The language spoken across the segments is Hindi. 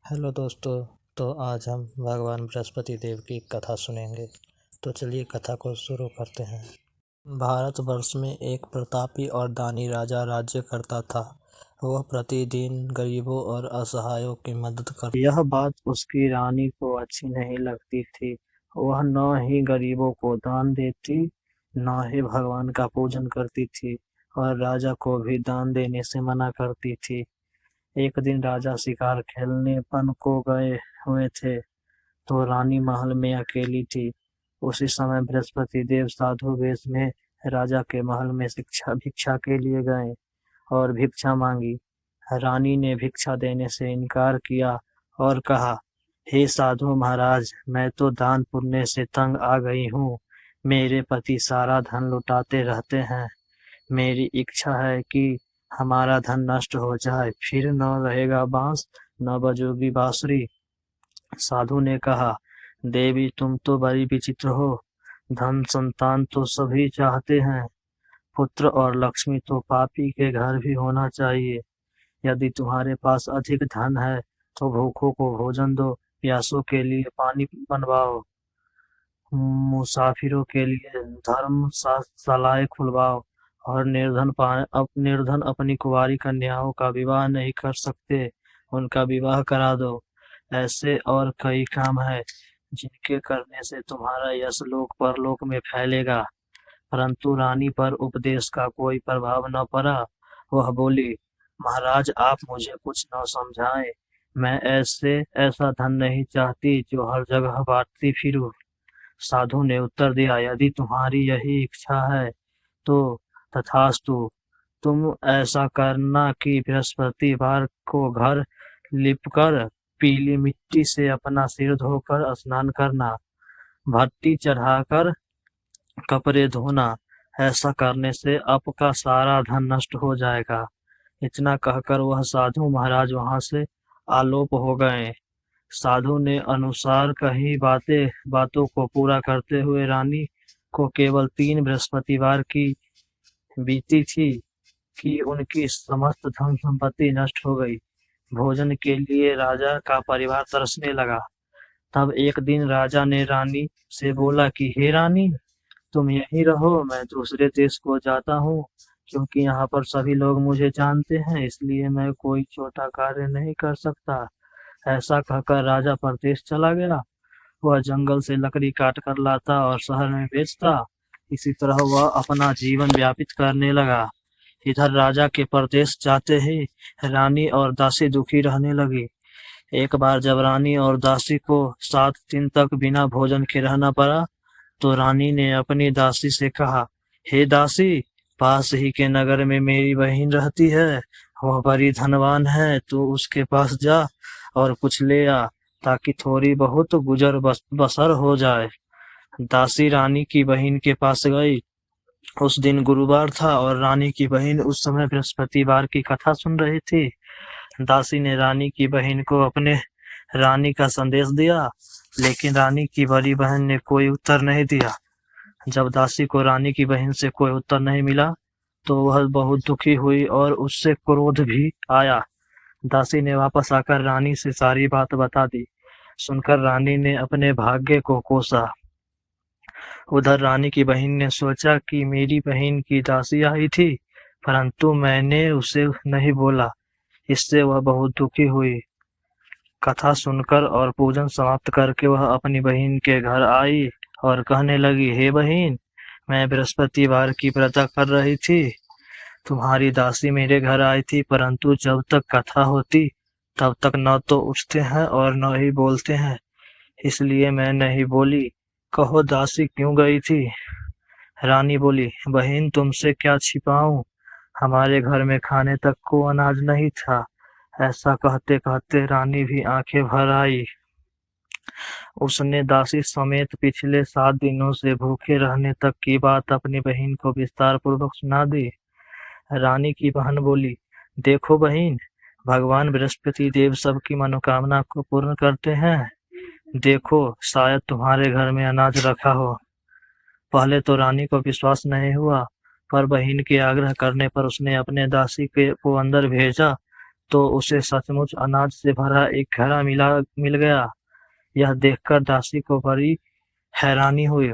हेलो दोस्तों। तो आज हम भगवान बृहस्पति देव की कथा सुनेंगे। तो चलिए कथा को शुरू करते हैं। भारतवर्ष में एक प्रतापी और दानी राजा राज्य करता था। वह प्रतिदिन गरीबों और असहायों की मदद करता। यह बात उसकी रानी को अच्छी नहीं लगती थी। वह न ही गरीबों को दान देती, न ही भगवान का पूजन करती थी और राजा को भी दान देने से मना करती थी। एक दिन राजा शिकार खेलने वन को गए हुए थे, तो रानी महल में अकेली थी। उसी समय बृहस्पति देव साधु वेश में राजा के महल में भिक्षा के लिए गए और भिक्षा मांगी। रानी ने भिक्षा देने से इनकार किया और कहा, हे साधु महाराज, मैं तो दान पुण्य से तंग आ गई हूँ। मेरे पति सारा धन लुटाते रहते हैं। मेरी इच्छा है कि हमारा धन नष्ट हो जाए, फिर न रहेगा बांस, न बजेगी बांसुरी। साधु ने कहा, देवी तुम तो बड़ी विचित्र हो। धन संतान तो सभी चाहते हैं, पुत्र और लक्ष्मी तो पापी के घर भी होना चाहिए। यदि तुम्हारे पास अधिक धन है तो भूखों को भोजन दो, प्यासों के लिए पानी बनवाओ, मुसाफिरों के लिए धर्मशालाएं खुलवाओ और निर्धन अपनी कुंवारी कन्याओं का विवाह नहीं कर सकते, उनका विवाह करा दो। ऐसे और कई काम है जिनके करने से तुम्हारा यश लोक परलोक में फैलेगा। परंतु रानी पर उपदेश का कोई प्रभाव न पड़ा। वह बोली, महाराज आप मुझे कुछ न समझाएं। मैं ऐसा धन नहीं चाहती जो हर जगह बांटती फिरूं। साधु ने उत्तर दिया, यदि तुम्हारी यही इच्छा है तो तथास्तु। तुम ऐसा करना कि बृहस्पतिवार को घर लिपकर पीली मिट्टी से अपना सिर धोकर स्नान करना, भट्टी चढ़ाकर कपड़े धोना। ऐसा करने से आपका सारा धन नष्ट हो जाएगा। इतना कहकर वह साधु महाराज वहां से आलोप हो गए। साधु ने अनुसार कही बातों को पूरा करते हुए रानी को केवल 3 बृहस्पतिवार की बीती थी कि उनकी समस्त धन संपत्ति नष्ट हो गई। भोजन के लिए राजा का परिवार तरसने लगा। तब एक दिन राजा ने रानी से बोला कि हे रानी, तुम यहीं रहो, मैं दूसरे देश को जाता हूँ, क्योंकि यहाँ पर सभी लोग मुझे जानते हैं, इसलिए मैं कोई छोटा कार्य नहीं कर सकता। ऐसा कहकर राजा परदेश चला गया। वह जंगल से लकड़ी काट कर लाता और शहर में बेचता। इसी तरह वह अपना जीवन व्यापित करने लगा। इधर राजा के परदेश जाते ही रानी और दासी दुखी रहने लगी। एक बार जब रानी और दासी को 7 दिन तक बिना भोजन के रहना पड़ा, तो रानी ने अपनी दासी से कहा, हे दासी, पास ही के नगर में मेरी बहन रहती है, वह बड़ी धनवान है, तू उसके पास जा और कुछ ले आ, ताकि थोड़ी बहुत बसर हो जाए। दासी रानी की बहन के पास गई। उस दिन गुरुवार था और रानी की बहन उस समय बृहस्पतिवार की कथा सुन रही थी। दासी ने रानी की बहन को अपने रानी का संदेश दिया, लेकिन रानी की बड़ी बहन ने कोई उत्तर नहीं दिया। जब दासी को रानी की बहन से कोई उत्तर नहीं मिला, तो वह बहुत दुखी हुई और उससे क्रोध भी आया। दासी ने वापस आकर रानी से सारी बात बता दी। सुनकर रानी ने अपने भाग्य को कोसा। उधर रानी की बहन ने सोचा कि मेरी बहन की दासी आई थी, परंतु मैंने उसे नहीं बोला। इससे वह बहुत दुखी हुई। कथा सुनकर और पूजन समाप्त करके वह अपनी बहन के घर आई और कहने लगी, हे बहन, मैं बृहस्पतिवार की व्रत कर रही थी। तुम्हारी दासी मेरे घर आई थी, परंतु जब तक कथा होती तब तक न तो उठते हैं और न ही बोलते हैं, इसलिए मैं नहीं बोली। कहो दासी क्यों गई थी? रानी बोली, बहन तुमसे क्या छिपाऊं, हमारे घर में खाने तक को अनाज नहीं था। ऐसा कहते कहते रानी भी आंखें भर आई। उसने दासी समेत पिछले 7 दिनों से भूखे रहने तक की बात अपनी बहन को विस्तार पूर्वक सुना दी। रानी की बहन बोली, देखो बहन, भगवान बृहस्पति देव सबकी मनोकामना को पूर्ण करते हैं। देखो, शायद तुम्हारे घर में अनाज रखा हो। पहले तो रानी को विश्वास नहीं हुआ, पर बहन के आग्रह करने पर उसने अपने दासी को अंदर भेजा तो उसे सचमुच अनाज से भरा एक घड़ा मिल गया। यह देखकर दासी को बड़ी हैरानी हुई।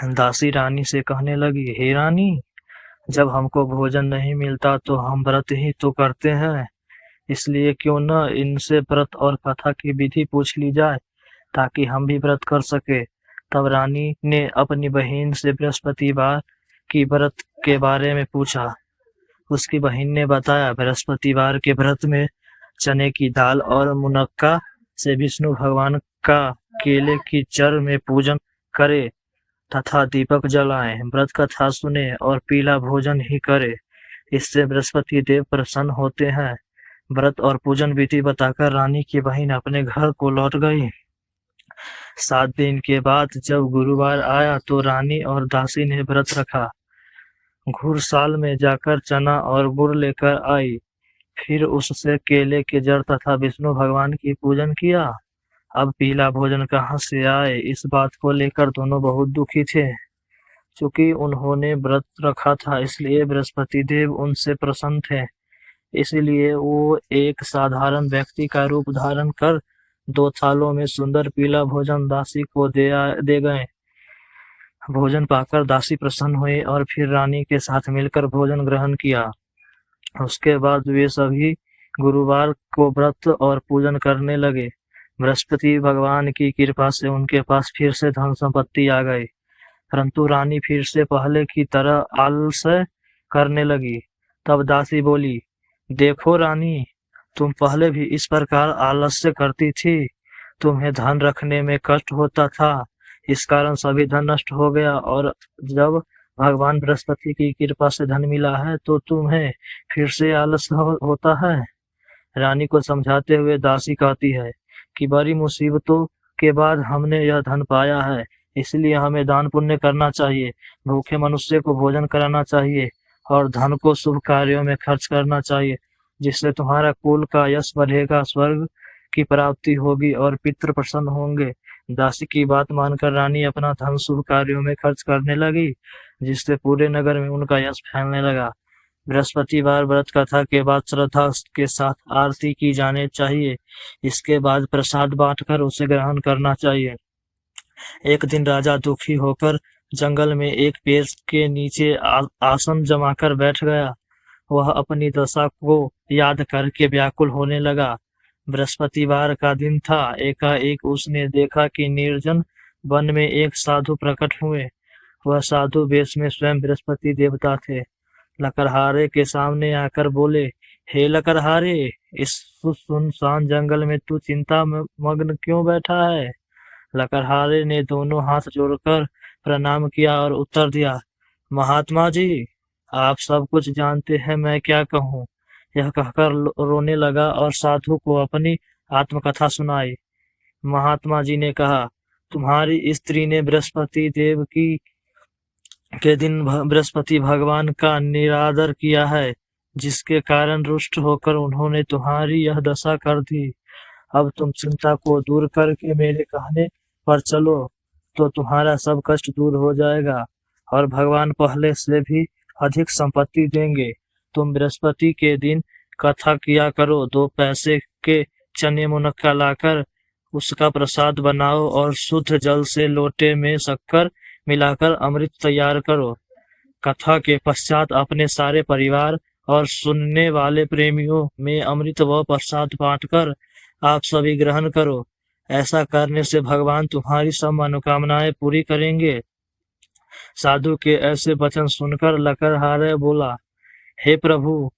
दासी रानी से कहने लगी, हे रानी, जब हमको भोजन नहीं मिलता तो हम व्रत ही तो करते हैं, इसलिए क्यों न इनसे व्रत और कथा की विधि पूछ ली जाए, ताकि हम भी व्रत कर सके। तब रानी ने अपनी बहन से बृहस्पतिवार की व्रत के बारे में पूछा। उसकी बहन ने बताया, बृहस्पतिवार के व्रत में चने की दाल और मुनक्का से विष्णु भगवान का केले की जड़ में पूजन करे तथा दीपक जलाएं, व्रत कथा सुने और पीला भोजन ही करे। इससे बृहस्पति देव प्रसन्न होते हैं। व्रत और पूजन विधि बताकर रानी की बहन अपने घर को लौट गई। 7 दिन के बाद जब गुरुवार आया तो रानी और दासी ने व्रत रखा। घुड़साल में जाकर चना और गुड़ लेकर आई। फिर उससे केले के जड़ तथा विष्णु भगवान की पूजन किया। अब पीला भोजन कहाँ से आए, इस बात को लेकर दोनों बहुत दुखी थे। चूंकि उन्होंने व्रत रखा था, इसलिए बृहस्पति देव उनसे प्रसन्न थे। इसलिए वो एक साधारण व्यक्ति का रूप धारण कर 2 थालों में सुंदर पीला भोजन दासी को दे गए। भोजन पाकर दासी प्रसन्न हुई और फिर रानी के साथ मिलकर भोजन ग्रहण किया। उसके बाद वे सभी गुरुवार को व्रत और पूजन करने लगे। बृहस्पति भगवान की कृपा से उनके पास फिर से धन संपत्ति आ गई, परंतु रानी फिर से पहले की तरह आलस्य करने लगी। तब दासी बोली, देखो रानी, तुम पहले भी इस प्रकार आलस्य करती थी। तुम्हें धन रखने में कष्ट होता था, इस कारण सभी धन नष्ट हो गया, और जब भगवान बृहस्पति की कृपा से धन मिला है तो तुम्हें फिर से आलस्य होता है। रानी को समझाते हुए दासी कहती है कि बड़ी मुसीबतों के बाद हमने यह धन पाया है, इसलिए हमें दान पुण्य करना चाहिए, भूखे मनुष्य को भोजन कराना चाहिए और धन को शुभ कार्यों में खर्च करना चाहिए, जिससे तुम्हारा कुल का यश बढ़ेगा, स्वर्ग की प्राप्ति होगी और पितृ प्रसन्न होंगे। दासी की बात मानकर रानी अपना धन शुभ कार्यों में खर्च करने लगी, जिससे पूरे नगर में उनका यश फैलने लगा। बृहस्पतिवार व्रत कथा के बाद श्रद्धा के साथ आरती की जाने चाहिए। इसके बाद प्रसाद बांटकर उसे ग्रहण करना चाहिए। एक दिन राजा दुखी होकर जंगल में एक पेड़ के नीचे आसन जमाकर बैठ गया। वह अपनी दशा को याद करके व्याकुल होने लगा। बृहस्पतिवार का दिन था। एकाएक उसने देखा कि निर्जन वन में एक साधु प्रकट हुए। वह साधु वेश में स्वयं बृहस्पति देवता थे। लकड़हारे के सामने आकर बोले, हे लकड़हारे, इस सुनसान जंगल में तू चिंता मग्न क्यों बैठा है? लकड़हारे ने दोनों हाथ जोड़कर प्रणाम किया और उत्तर दिया, महात्मा जी, आप सब कुछ जानते हैं, मैं क्या कहूँ। यह कहकर रोने लगा और साधु को अपनी आत्मकथा सुनाई। महात्मा जी ने कहा, तुम्हारी स्त्री ने बृहस्पति देव के दिन बृहस्पति भगवान का निरादर किया है, जिसके कारण रुष्ट होकर उन्होंने तुम्हारी यह दशा कर दी। अब तुम चिंता को दूर करके मेरे कहने पर चलो तो तुम्हारा सब कष्ट दूर हो जाएगा और भगवान पहले से भी अधिक संपत्ति देंगे। तुम बृहस्पति के दिन कथा किया करो, 2 पैसे के चने मुनक्का लाकर उसका प्रसाद बनाओ और शुद्ध जल से लोटे में शक्कर मिलाकर अमृत तैयार करो। कथा के पश्चात अपने सारे परिवार और सुनने वाले प्रेमियों में अमृत व प्रसाद बांटकर आप सभी ग्रहण करो। ऐसा करने से भगवान तुम्हारी सब मनोकामनाएं पूरी करेंगे। साधु के ऐसे वचन सुनकर लकड़हारे बोला, हे प्रभु,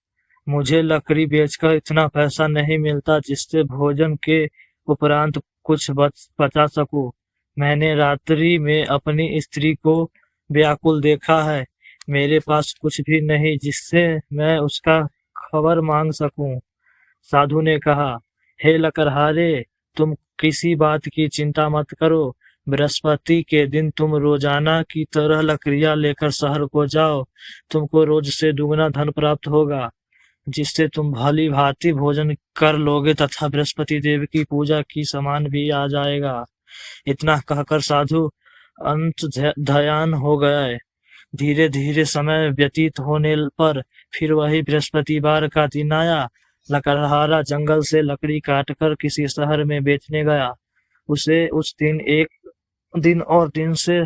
मुझे लकड़ी बेचकर इतना पैसा नहीं मिलता जिससे भोजन के उपरांत कुछ बचा सकूं। मैंने रात्रि में अपनी स्त्री को व्याकुल देखा है। मेरे पास कुछ भी नहीं जिससे मैं उसका खबर मांग सकूं। साधु ने कहा, हे लकड़हारे, तुम किसी बात की चिंता मत करो। बृहस्पति के दिन तुम रोजाना की तरह लकड़ियां लेकर शहर को जाओ। तुमको रोज से दुगना धन प्राप्त होगा, जिससे तुम भली भांति भोजन कर लोगे तथा बृहस्पति देव की पूजा की सामान भी आ जाएगा। इतना कहकर साधु अंत ध्यान हो गए। धीरे धीरे समय व्यतीत होने पर फिर वही बृहस्पतिवार का दिन आया। लकड़हारा जंगल से लकड़ी काटकर किसी शहर में बेचने गया। उसे उस दिन एक दिन और दिन से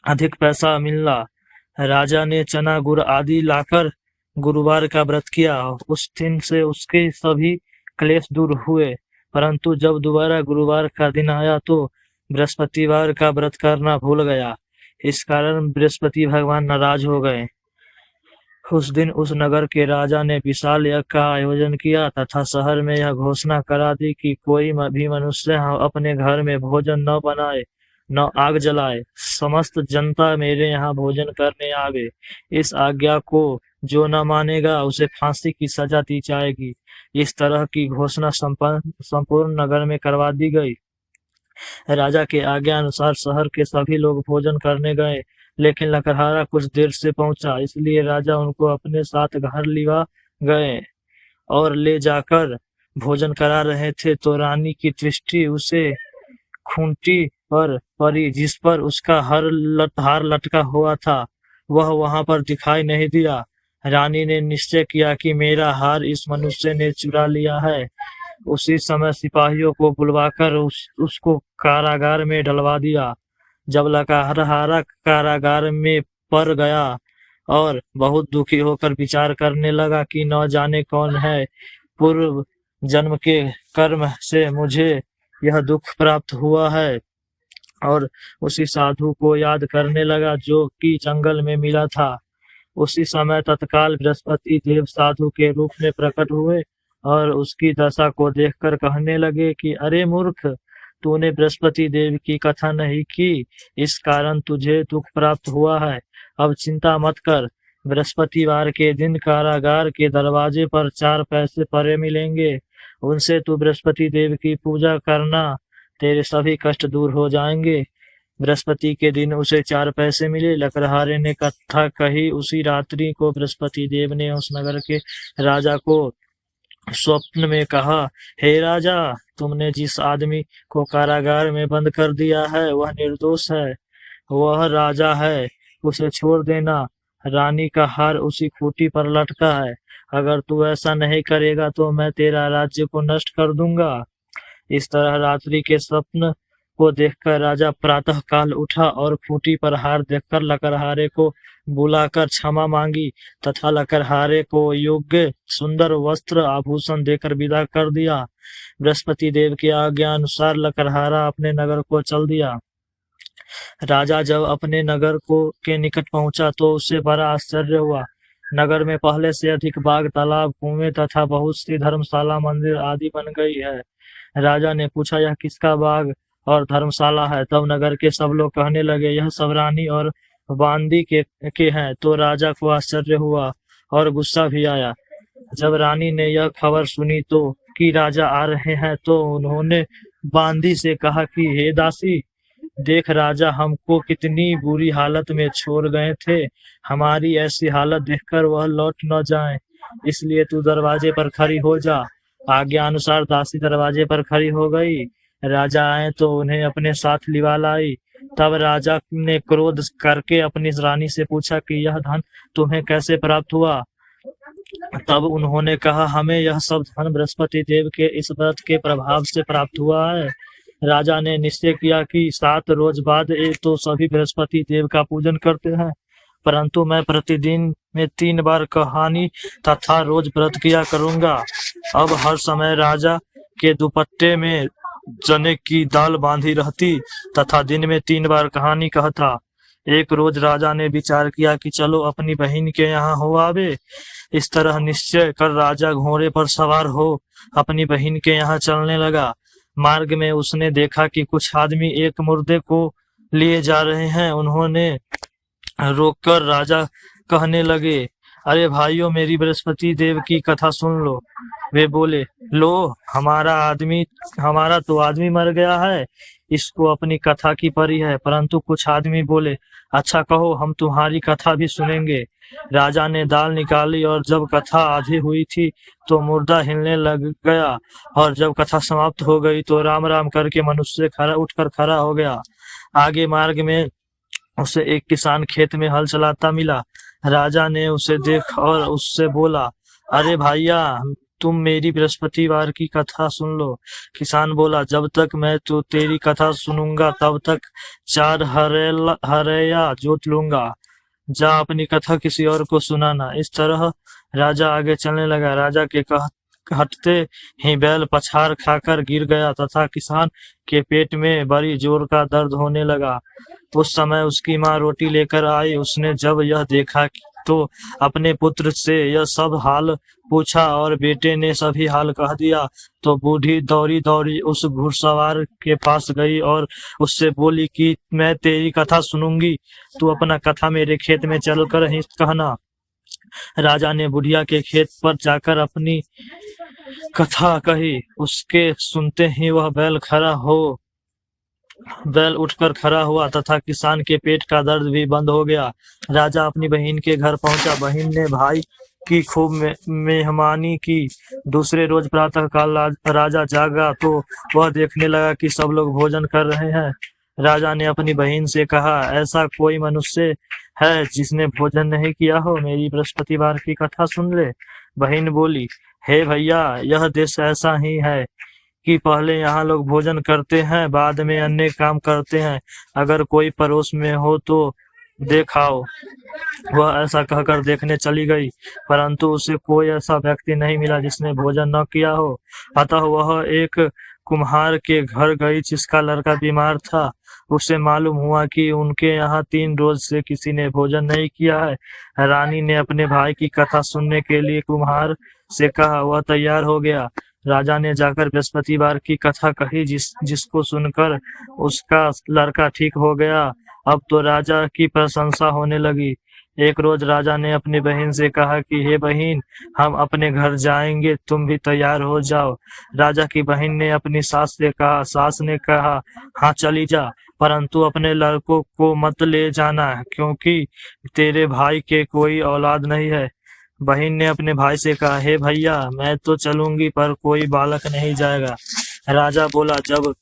अधिक पैसा मिला। राजा ने चना गुड़ आदि लाकर गुरुवार का व्रत किया। उस दिन से उसके सभी क्लेश दूर हुए। परंतु जब दोबारा गुरुवार का दिन आया तो बृहस्पतिवार का व्रत करना भूल गया। इस कारण बृहस्पति भगवान नाराज हो गए। उस दिन उस नगर के राजा ने विशाल यज्ञ का आयोजन किया तथा शहर में यह घोषणा करा दी कि कोई भी मनुष्य अपने घर में भोजन न बनाए, न आग जलाए। समस्त जनता मेरे यहाँ भोजन करने आवे। इस आज्ञा को जो न मानेगा उसे फांसी की सजा दी जाएगी। इस तरह की घोषणा संपूर्ण नगर में करवा दी गई। राजा के आज्ञा अनुसार शहर के सभी लोग भोजन करने गए, लेकिन लकड़हारा कुछ देर से पहुंचा, इसलिए राजा उनको अपने साथ घर लिवा गए और ले जाकर भोजन करा रहे थे तो रानी की दृष्टि उसे खूंटी पर पड़ी जिस पर उसका हार लटका हुआ था। वह वहां पर दिखाई नहीं दिया। रानी ने निश्चय किया कि मेरा हार इस मनुष्य ने चुरा लिया है। उसी समय सिपाहियों को बुलवाकर उसको कारागार में डलवा दिया। जब लकड़हारा कारागार में पड़ गया और बहुत दुखी होकर विचार करने लगा कि न जाने कौन है पूर्व जन्म के कर्म से मुझे यह दुख प्राप्त हुआ है, और उसी साधु को याद करने लगा जो कि जंगल में मिला था। उसी समय तत्काल बृहस्पति देव साधु के रूप में प्रकट हुए और उसकी दशा को देखकर कहने लगे कि अरे मूर्ख, तूने बृहस्पति देव की कथा नहीं की, इस कारण तुझे दुख प्राप्त हुआ है। अब चिंता मत कर, बृहस्पतिवार के दिन कारागार के दरवाजे पर 4 पैसे पड़े मिलेंगे। उनसे तू बृहस्पति देव की पूजा करना, तेरे सभी कष्ट दूर हो जाएंगे। बृहस्पति के दिन उसे 4 पैसे मिले। लकड़हारे ने कथा कही। उसी रात्रि को बृहस्पति देव ने उस नगर के राजा को स्वप्न में कहा, हे राजा, तुमने जिस आदमी को कारागार में बंद कर दिया है वह निर्दोष है, वह राजा है, उसे छोड़ देना। रानी का हार उसी खूंटी पर लटका है। अगर तू ऐसा नहीं करेगा तो मैं तेरा राज्य को नष्ट कर दूंगा। इस तरह रात्रि के स्वप्न को देखकर राजा प्रातः काल उठा और खूंटी पर हार देखकर लकड़हारे को बुलाकर क्षमा मांगी तथा लकड़हारे को योग्य सुंदर वस्त्र आभूषण देकर विदा कर दिया। बृहस्पति देव की आज्ञा अनुसार लकड़हारा अपने नगर को चल दिया। राजा जब अपने नगर को के निकट पहुंचा तो उसे बड़ा आश्चर्य हुआ। नगर में पहले से अधिक बाग, तालाब, कुएं तथा बहुत सी धर्मशाला, मंदिर आदि बन गई है। राजा ने पूछा, यह किसका बाग और धर्मशाला है? तब नगर के सब लोग कहने लगे, यह सब रानी और बांदी के हैं। तो राजा को आश्चर्य हुआ और गुस्सा भी आया। जब रानी ने यह खबर सुनी तो कि राजा आ रहे हैं तो उन्होंने बांदी से कहा कि हे दासी, देख राजा हमको कितनी बुरी हालत में छोड़ गए थे। हमारी ऐसी हालत देखकर वह लौट न जाएं, इसलिए तू दरवाजे पर खड़ी हो जा। आज्ञा अनुसार दासी दरवाजे पर खड़ी हो गई। राजा आए तो उन्हें अपने साथ लिवा लाई। तब राजा ने क्रोध करके अपनी रानी से पूछा कि यह धन तुम्हें कैसे प्राप्त हुआ? तब उन्होंने कहा, हमें यह सब धन बृहस्पति देव के इस व्रत के प्रभाव से प्राप्त हुआ है। राजा ने निश्चय किया कि 7 रोज बाद तो सभी बृहस्पति देव का पूजन करते हैं, परंतु मैं प्रतिदिन में 3 बार कहानी तथा रोज व्रत किया करूंगा। अब हर समय राजा के दुपट्टे में चने की दाल बांधी रहती तथा दिन में 3 बार कहानी कहता। एक रोज राजा ने विचार किया कि चलो अपनी बहन के यहाँ हो आवे। इस तरह निश्चय कर राजा घोड़े पर सवार हो अपनी बहन के यहाँ चलने लगा। मार्ग में उसने देखा कि कुछ आदमी एक मुर्दे को लिए जा रहे हैं। उन्होंने रोककर राजा कहने लगे, अरे भाइयों, मेरी बृहस्पति देव की कथा सुन लो। वे बोले, लो, हमारा तो आदमी मर गया है, इसको अपनी कथा की परी है। परंतु कुछ आदमी बोले, अच्छा कहो, हम तुम्हारी कथा भी सुनेंगे। राजा ने दाल निकाली और जब कथा आधी हुई थी तो मुर्दा हिलने लग गया, और जब कथा समाप्त हो गई तो राम राम करके मनुष्य उठकर खड़ा हो गया। आगे मार्ग में उसे एक किसान खेत में हल चलाता मिला। राजा ने उसे देख और उससे बोला, अरे भैया, तुम मेरी बृहस्पतिवार की कथा सुन लो। किसान बोला, जब तक मैं तो तेरी कथा सुनूंगा तब तक 4 हरैया जोत लूंगा। जा अपनी कथा किसी और को सुनाना। इस तरह राजा आगे चलने लगा। राजा के हटते ही बैल पछाड़ खाकर गिर गया तथा किसान के पेट में बड़ी जोर का दर्द होने लगा। उस समय उसकी माँ रोटी लेकर आई। उसने जब यह देखा तो अपने पुत्र से यह सब हाल पूछा और बेटे ने सभी हाल कह दिया। तो बूढ़ी दौड़ी दौड़ी उस घुड़सवार के पास गई और उससे बोली कि मैं तेरी कथा सुनूंगी, तू अपना कथा मेरे खेत में चलकर ही कहना। राजा ने बुढ़िया के खेत पर जाकर अपनी कथा कही। उसके सुनते ही वह बैल उठकर खड़ा हुआ तथा किसान के पेट का दर्द भी बंद हो गया। राजा अपनी बहन के घर पहुंचा। बहन ने भाई की खूब मेहमानी की। दूसरे रोज प्रातः काल राजा जागा तो वह देखने लगा कि सब लोग भोजन कर रहे हैं। राजा ने अपनी बहन से कहा, ऐसा कोई मनुष्य है जिसने भोजन नहीं किया हो? मेरी बृहस्पतिवार की कथा सुन ले। बहन बोली, हे भैया, यह देश ऐसा ही है कि पहले यहाँ लोग भोजन करते हैं, बाद में अन्य काम करते हैं। अगर कोई पड़ोस में हो तो देखाओ। वह ऐसा कहकर देखने चली गई, परंतु उसे कोई ऐसा व्यक्ति नहीं मिला जिसने भोजन न किया हो। अतः वह एक कुम्हार के घर गई जिसका लड़का बीमार था। उसे मालूम हुआ कि उनके यहाँ 3 रोज से किसी ने भोजन नहीं किया है। रानी ने अपने भाई की कथा सुनने के लिए कुम्हार से कहा। वह तैयार हो गया। राजा ने जाकर बृहस्पतिवार की कथा कही, जिसको सुनकर उसका लड़का ठीक हो गया। अब तो राजा की प्रशंसा होने लगी। एक रोज राजा ने अपनी बहन से कहा कि हे बहन, हम अपने घर जाएंगे, तुम भी तैयार हो जाओ। राजा की बहन ने अपनी सास से कहा। सास ने कहा, हाँ चली जा, परंतु अपने लड़कों को मत ले जाना, क्योंकि तेरे भाई के कोई औलाद नहीं है। बहन ने अपने भाई से कहा, हे भैया, मैं तो चलूंगी पर कोई बालक नहीं जाएगा। राजा बोला, जब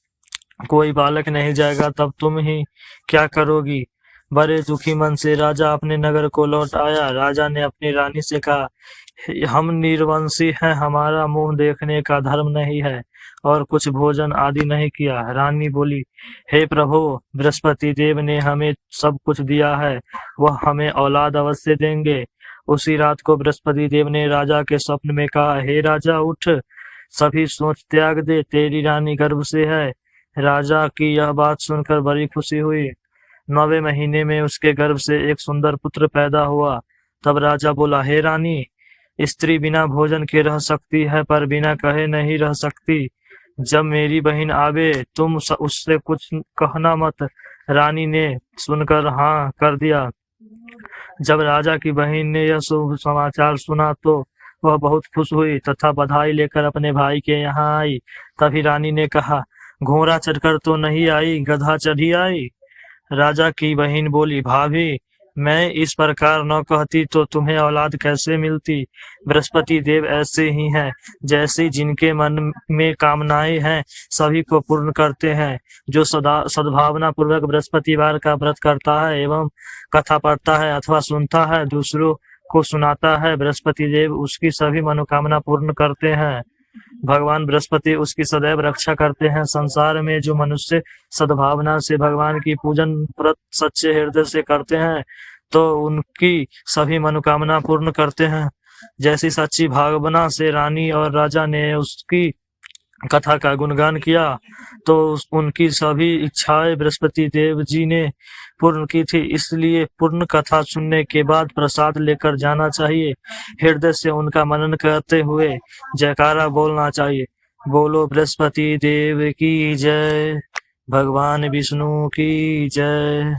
कोई बालक नहीं जाएगा तब तुम ही क्या करोगी? बड़े दुखी मन से राजा अपने नगर को लौट आया। राजा ने अपनी रानी से कहा, हम निर्वंशी हैं, हमारा मुंह देखने का धर्म नहीं है और कुछ भोजन आदि नहीं किया। रानी बोली, हे प्रभु, बृहस्पति देव ने हमें सब कुछ दिया है, वह हमें औलाद अवश्य देंगे। उसी रात को बृहस्पति देव ने राजा के स्वप्न में कहा, हे राजा, उठ, सभी सोच त्याग दे, तेरी रानी गर्भ से है। राजा की यह बात सुनकर बड़ी खुशी हुई। 9वें महीने में उसके गर्भ से एक सुंदर पुत्र पैदा हुआ। तब राजा बोला, हे रानी, स्त्री बिना भोजन के रह सकती है पर बिना कहे नहीं रह सकती। जब मेरी बहन आवे तुम उससे कुछ कहना मत। रानी ने सुनकर हाँ कर दिया। जब राजा की बहन ने यह शुभ समाचार सुना तो वह बहुत खुश हुई तथा बधाई लेकर अपने भाई के यहाँ आई। तभी रानी ने कहा, घोड़ा चढ़कर तो नहीं आई, गधा चढ़ी आई। राजा की बहन बोली, भाभी, मैं इस प्रकार न कहती तो तुम्हें औलाद कैसे मिलती? बृहस्पति देव ऐसे ही हैं, जैसे जिनके मन में कामनाएं हैं सभी को पूर्ण करते हैं। जो सद्भावना पूर्वक बृहस्पतिवार का व्रत करता है एवं कथा पढ़ता है अथवा सुनता है, दूसरों को सुनाता है, बृहस्पति देव उसकी सभी मनोकामना पूर्ण करते हैं। भगवान बृहस्पति उसकी सदैव रक्षा करते हैं। संसार में जो मनुष्य सद्भावना से भगवान की पूजन व्रत सच्चे हृदय से करते हैं तो उनकी सभी मनोकामना पूर्ण करते हैं। जैसी सच्ची भावना से रानी और राजा ने उसकी कथा का गुणगान किया तो उनकी सभी इच्छाएं बृहस्पति देव जी ने पूर्ण की थी। इसलिए पूर्ण कथा सुनने के बाद प्रसाद लेकर जाना चाहिए। हृदय से उनका मनन करते हुए जयकारा बोलना चाहिए। बोलो बृहस्पति देव की जय, भगवान विष्णु की जय।